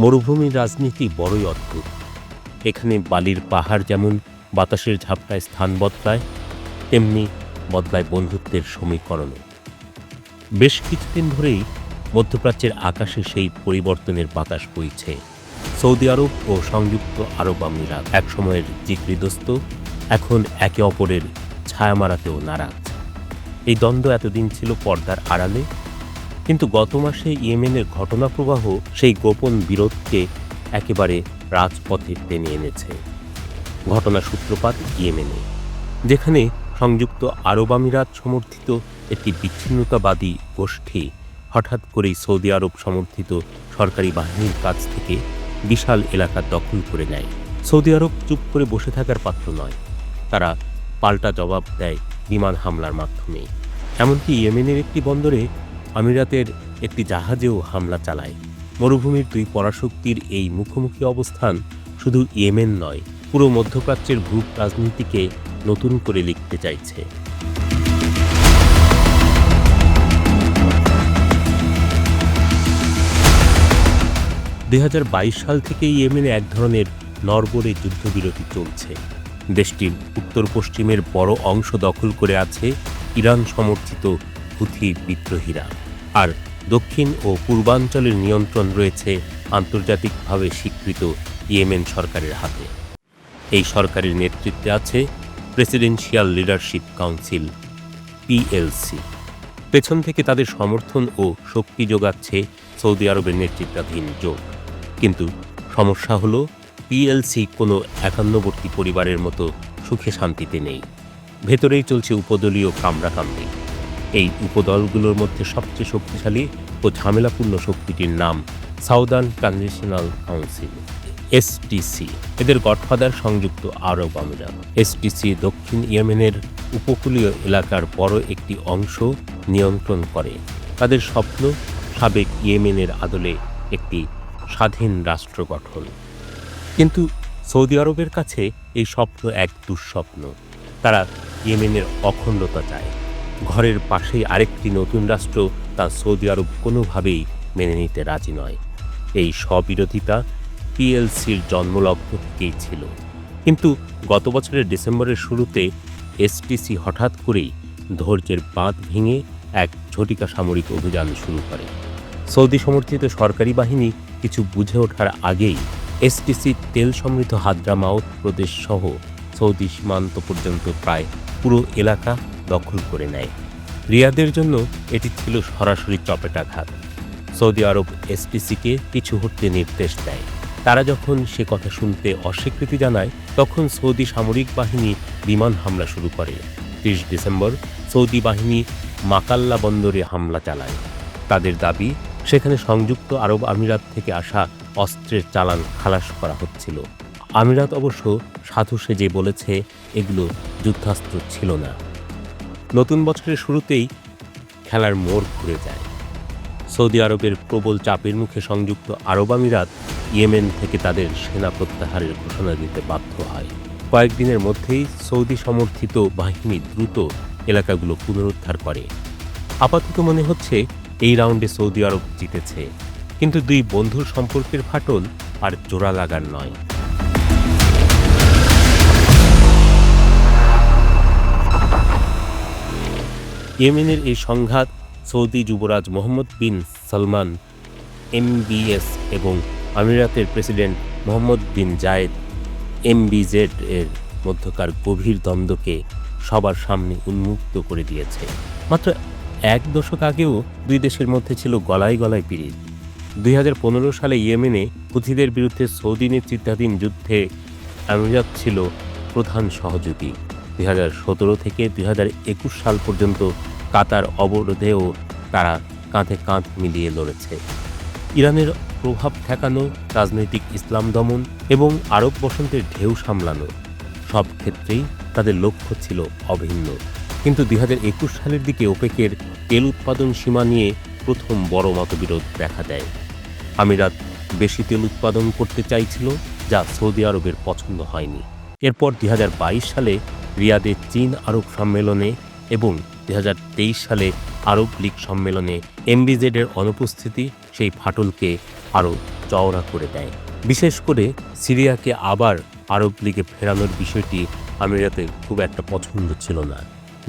মরুভূমির রাজনীতি বড়ই অদ্ভুত। এখানে বালির পাহাড় যেমন বাতাসের ঝাপটায় স্থান বদলায়, তেমনি বদলায় বন্ধুত্বের সমীকরণও। বেশ কিছুদিন ধরেই মধ্যপ্রাচ্যের আকাশে সেই পরিবর্তনের বাতাস বইছে। সৌদি আরব ও সংযুক্ত আরব আমিরাত একসময়ের জিগরিদোস্ত, এখন একে অপরের ছায়া মারাতেও নারাজ। এই দ্বন্দ্ব এতদিন ছিল পর্দার আড়ালে, কিন্তু গত মাসে ইয়েমেনের ঘটনাপ্রবাহ সেই গোপন বিরোধকে একেবারে রাজপথে টেনে এনেছে। ঘটনার সূত্রপাত ইয়েমেনে, যেখানে সংযুক্ত আরব আমিরাত সমর্থিত একটি বিচ্ছিন্নতাবাদী গোষ্ঠী হঠাৎ করেই সৌদি আরব সমর্থিত সরকারি বাহিনীর কাছ থেকে বিশাল এলাকা দখল করে নেয়। সৌদি আরব চুপ করে বসে থাকার পাত্র নয়, তারা পাল্টা জবাব দেয় বিমান হামলার মাধ্যমে। এমনকি ইয়েমেনের একটি বন্দরে আমিরাতের একটি জাহাজেও হামলা চালায়। মরুভূমির দুই পরাশক্তির এই মুখোমুখি অবস্থান শুধু ইয়েমেন নয়, পুরো মধ্যপ্রাচ্যের ভূ রাজনীতিকে নতুন করে লিখতে চাইছে। 2022 সাল থেকে ইয়েমেনে এক ধরনের নড়বড়ে যুদ্ধবিরতি চলছে। দেশটির উত্তর পশ্চিমের বড় অংশ দখল করে আছে ইরান সমর্থিত হুথি বিদ্রোহীরা, আর দক্ষিণ ও পূর্বাঞ্চলের নিয়ন্ত্রণ রয়েছে আন্তর্জাতিকভাবে স্বীকৃত ইয়েমেন সরকারের হাতে। এই সরকারের নেতৃত্বে আছে প্রেসিডেন্সিয়াল লিডারশিপ কাউন্সিল পিএলসি। পেছন থেকে তাদের সমর্থন ও শক্তি যোগাচ্ছে সৌদি আরবের নেতৃত্বাধীন জোট। কিন্তু সমস্যা হলো, পিএলসি কোনো একান্নবর্তী পরিবারের মতো সুখে শান্তিতে নেই। ভেতরেই চলছে উপদলীয় কামড়াকামড়ি। এই উপদলগুলোর মধ্যে সবচেয়ে শক্তিশালী ও ঝামেলাপূর্ণ শক্তিটির নাম সাউদার্ন ট্রানজিশনাল কাউন্সিল, এসটিসি। এদের গডফাদার সংযুক্ত আরব আমিরাত। এসটিসি দক্ষিণ ইয়েমেনের উপকূলীয় এলাকার বড় একটি অংশ নিয়ন্ত্রণ করে। তাদের স্বপ্ন সাবেক ইয়েমেনের আদলে একটি স্বাধীন রাষ্ট্র গঠন। কিন্তু সৌদি আরবের কাছে এই স্বপ্ন এক দুঃস্বপ্ন। তারা ইয়েমেনের অখণ্ডতা চায়। ঘরের পাশেই আরেকটি নতুন রাষ্ট্র তা সৌদি আরব কোনোভাবেই মেনে নিতে রাজি নয়। এই স্ববিরোধিতা পিএলসির জন্মলগ্ন থেকেই ছিল। কিন্তু গত বছরের ডিসেম্বরের শুরুতে এসটিসি হঠাৎ করেই ধৈর্যের বাঁধ ভেঙে এক ঝটিকা সামরিক অভিযান শুরু করে। সৌদি সমর্থিত সরকারি বাহিনী কিছু বুঝে ওঠার আগেই এসটিসি তেল সমৃদ্ধ হাদ্রামাউত প্রদেশ সহ সৌদি সীমান্ত পর্যন্ত প্রায় পুরো এলাকা দখল করে নেয়। রিয়াদের জন্য এটি ছিল সরাসরি চপেটাঘাত। সৌদি আরব এসটিসিকে পিছু হটতে নির্দেশ দেয়। তারা যখন সে কথা শুনতে অস্বীকৃতি জানায়, তখন সৌদি সামরিক বাহিনী বিমান হামলা শুরু করে। 30 ডিসেম্বর সৌদি বাহিনী মাকাল্লা বন্দরে হামলা চালায়। তাদের দাবি, সেখানে সংযুক্ত আরব আমিরাত থেকে আসা অস্ত্রের চালান খালাস করা হচ্ছিল। আমিরাত অবশ্য সাধু সেজে বলেছে এগুলো যুদ্ধাস্ত্র ছিল না। নতুন বছরের শুরুতেই খেলার মোড় ঘুরে যায়। সৌদি আরবের প্রবল চাপের মুখে সংযুক্ত আরব আমিরাত ইয়েমেন থেকে তাদের সেনা প্রত্যাহারের ঘোষণা দিতে বাধ্য হয়। কয়েকদিনের মধ্যেই সৌদি সমর্থিত বাহিনী দ্রুত এলাকাগুলো পুনরুদ্ধার করে। আপাতত মনে হচ্ছে এই রাউন্ডে সৌদি আরব জিতেছে, কিন্তু দুই বন্ধুর সম্পর্কের ফাটল আর জোড়া লাগার নয়। ইয়েমেনের এই সংঘাত সৌদি যুবরাজ মোহাম্মদ বিন সালমান এমবিএস এবং আমিরাতের প্রেসিডেন্ট মোহাম্মদ বিন জায়েদ এমবিজেড এর মধ্যকার গভীর দ্বন্দ্বকে সবার সামনে উন্মুক্ত করে দিয়েছে। মাত্র এক দশক আগেও দুই দেশের মধ্যে ছিল গলায় গলায় পিরিত। 2015 সালে ইয়েমেনে হুথিদের বিরুদ্ধে সৌদি নেতৃত্বাধীন যুদ্ধে আমিরাত ছিল প্রধান সহযোগী। 2017 থেকে 2021 সাল পর্যন্ত কাতার অবরোধেও তারা কাঁধে কাঁধ মিলিয়ে লড়েছে। ইরানের প্রভাব ঠেকানো, রাজনৈতিক ইসলাম দমন এবং আরব বসন্তের ঢেউ সামলানো, সব ক্ষেত্রেই তাদের লক্ষ্য ছিল অভিন্ন। কিন্তু 2021 সালের দিকে ওপেকের তেল উৎপাদন সীমা নিয়ে প্রথম বড় মতবিরোধ দেখা দেয়। আমিরাত বেশি তেল উৎপাদন করতে চাইছিল, যা সৌদি আরবের পছন্দ হয়নি। এরপর 2022 সালে রিয়াদে চীন আরব সম্মেলনে এবং 2023 সালে আরব লীগ সম্মেলনে এমবিজেডের অনুপস্থিতি সেই ফাটলকে আরও চওড়া করে দেয়। বিশেষ করে সিরিয়াকে আবার আরব লীগে ফেরানোর বিষয়টি আমিরাতের খুব একটা পছন্দ ছিল না,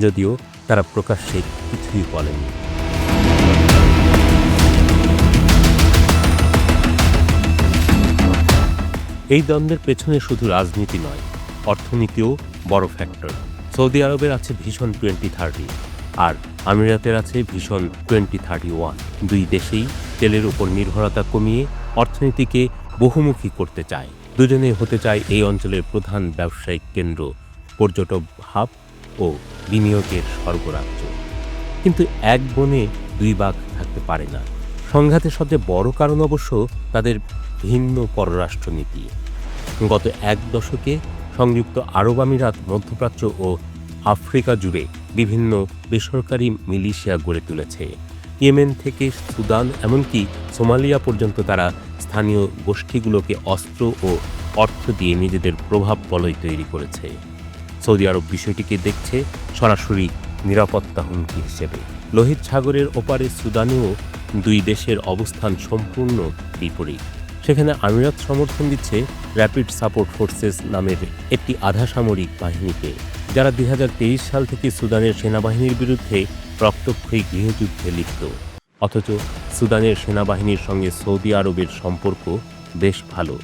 যদিও তারা প্রকাশ্যে কিছুই বলেনি। এই দ্বন্দ্বের পেছনে শুধু রাজনীতি নয়, অর্থনীতিও বড় ফ্যাক্টর। সৌদি আরবের আছে ভিশন 2030 আর আমিরাতের আছে ভিশন 2031। দুই দেশেই তেলের উপর নির্ভরতা কমিয়ে অর্থনীতিকে বহুমুখী করতে চায়। দুজনেই হতে চায় এই অঞ্চলের প্রধান ব্যবসায়িক কেন্দ্র, পর্যটক হাব ও বিনিয়োগের স্বর্গরাজ্য। কিন্তু এক বনে দুই বাঘ থাকতে পারে না। সংঘাতের সবচেয়ে বড় কারণ অবশ্য তাদের ভিন্ন পররাষ্ট্রনীতি। গত এক দশকে সংযুক্ত আরব আমিরাত মধ্যপ্রাচ্য ও আফ্রিকা জুড়ে বিভিন্ন বেসরকারি মিলিশিয়া গড়ে তুলেছে। ইয়েমেন থেকে সুদান এমনকি সোমালিয়া পর্যন্ত তারা স্থানীয় গোষ্ঠীগুলোকে অস্ত্র ও অর্থ দিয়ে নিজেদের প্রভাব বলয় তৈরি করেছে। সৌদি আরব বিষয়টিকে দেখছে সরাসরি নিরাপত্তা হুমকি হিসেবে। লোহিত সাগরের ওপারে সুদানেও দুই দেশের অবস্থান সম্পূর্ণ বিপরীত। সেখানে আমিরাত সমর্থন দিচ্ছে র্যাপিড সাপোর্ট ফোর্সেস নামের একটি আধা সামরিক বাহিনীকে, যারা 2023 সাল থেকে সুদানের সেনাবাহিনীর বিরুদ্ধে রক্তক্ষয়ী গৃহযুদ্ধে লিপ্ত। অথচ সুদানের সেনাবাহিনীর সঙ্গে সৌদি আরবের সম্পর্ক বেশ ভালো।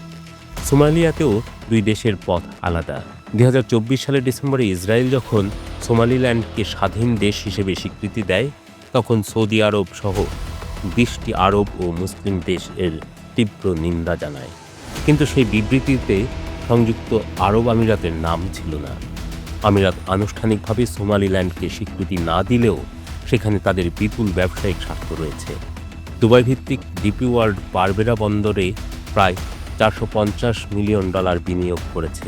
সোমালিয়াতেও দুই দেশের পথ আলাদা। 2024 সালের ডিসেম্বরে ইসরায়েল যখন সোমালিল্যান্ডকে স্বাধীন দেশ হিসেবে স্বীকৃতি দেয়, তখন সৌদি আরব সহ 20টি আরব ও মুসলিম দেশ এর তীব্র নিন্দা জানায়। কিন্তু সেই বিবৃতিতে সংযুক্ত আরব আমিরাতের নাম ছিল না। আমিরাত আনুষ্ঠানিকভাবে সোমালিল্যান্ডকে স্বীকৃতি না দিলেও সেখানে তাদের বিপুল ব্যবসায়িক স্বার্থ রয়েছে। দুবাই ভিত্তিক ডিপি ওয়ার্ল্ড বারবেরা বন্দরে প্রায় $450 মিলিয়ন বিনিয়োগ করেছে।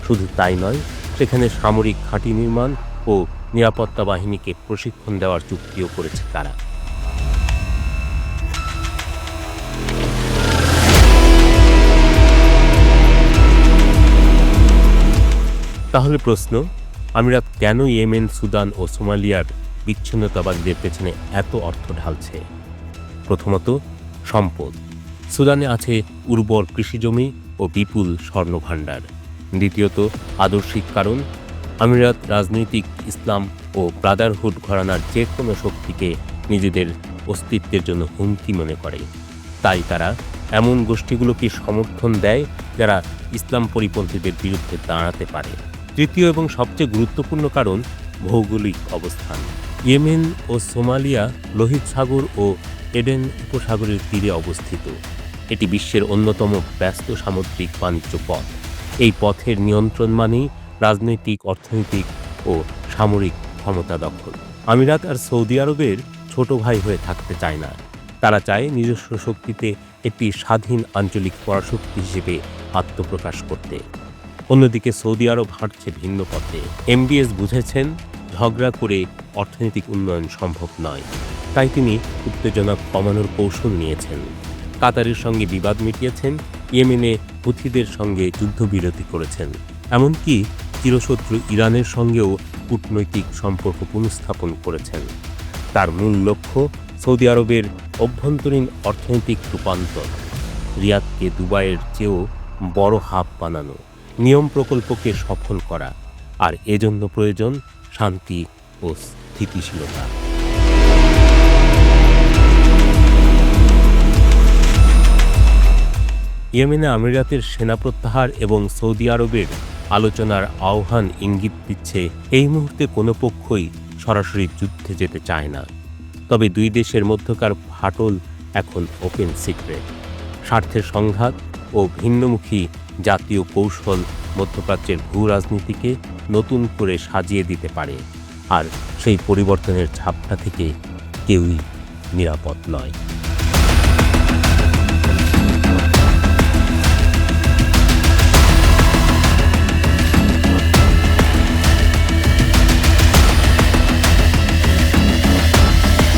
শুধু তাই নয়, সেখানে সামরিক ঘাঁটি নির্মাণ ও নিরাপত্তা বাহিনীকে প্রশিক্ষণ দেওয়ার চুক্তিও করেছে তারা। তাহলে প্রশ্ন, আমিরাত কেন ইয়েমেন, সুদান ও সোমালিয়ার বিচ্ছিন্নতাবাদীদের পেছনে এত অর্থ ঢালছে? প্রথমত, সম্পদ। সুদানে আছে উর্বর কৃষিজমি ও বিপুল স্বর্ণভাণ্ডার। দ্বিতীয়ত, আদর্শিক কারণ। আমিরাত রাজনৈতিক ইসলাম ও ব্রাদারহুড ঘরানার যে কোনো শক্তিকে নিজেদের অস্তিত্বের জন্য হুমকি মনে করে। তাই তারা এমন গোষ্ঠীগুলোকে সমর্থন দেয় যারা ইসলাম পরিপন্থীদের বিরুদ্ধে দাঁড়াতে পারে। তৃতীয় এবং সবচেয়ে গুরুত্বপূর্ণ কারণ, ভৌগোলিক অবস্থান। ইয়েমেন ও সোমালিয়া লোহিত সাগর ও এডেন উপসাগরের তীরে অবস্থিত। এটি বিশ্বের অন্যতম ব্যস্ত সামুদ্রিক বাণিজ্য পথ। এই পথের নিয়ন্ত্রণ মানেই রাজনৈতিক, অর্থনৈতিক ও সামরিক ক্ষমতা দখল। আমিরাত আর সৌদি আরবের ছোট ভাই হয়ে থাকতে চায় না। তারা চায় নিজস্ব শক্তিতে একটি স্বাধীন আঞ্চলিক পরাশক্তি হিসেবে আত্মপ্রকাশ করতে। অন্যদিকে সৌদি আরব হাঁটছে ভিন্ন পথে। এমবিএস বুঝেছেন ঝগড়া করে অর্থনৈতিক উন্নয়ন সম্ভব নয়। তাই তিনি উত্তেজনা কমানোর কৌশল নিয়েছেন। কাতারের সঙ্গে বিবাদ মিটিয়েছেন, ইয়েমেনে হুথিদের সঙ্গে যুদ্ধবিরতি করেছেন, এমনকি চিরশত্রু ইরানের সঙ্গেও কূটনৈতিক সম্পর্ক পুনঃস্থাপন করেছেন। তার মূল লক্ষ্য সৌদি আরবের অভ্যন্তরীণ অর্থনৈতিক রূপান্তর, রিয়াদকে দুবাইয়ের চেয়েও বড় হাব বানানো, নিয়ম প্রকল্পকে সফল করা, আর এজন্য প্রয়োজন শান্তি ও স্থিতিশীলতা। ইয়েমেনে আমিরাতের সেনা প্রত্যাহার এবং সৌদি আরবের আলোচনার আহ্বান ইঙ্গিত দিচ্ছে এই মুহূর্তে কোনো পক্ষই সরাসরি যুদ্ধে যেতে চায় না। তবে দুই দেশের মধ্যকার ফাটল এখন ওপেন সিক্রেট। স্বার্থের সংঘাত ও ভিন্নমুখী জাতীয় কৌশল মধ্যপ্রাচ্যের ভূ রাজনীতিকে নতুন করে সাজিয়ে দিতে পারে, আর সেই পরিবর্তনের ঝাপটা থেকে কেউই নিরাপদ নয়।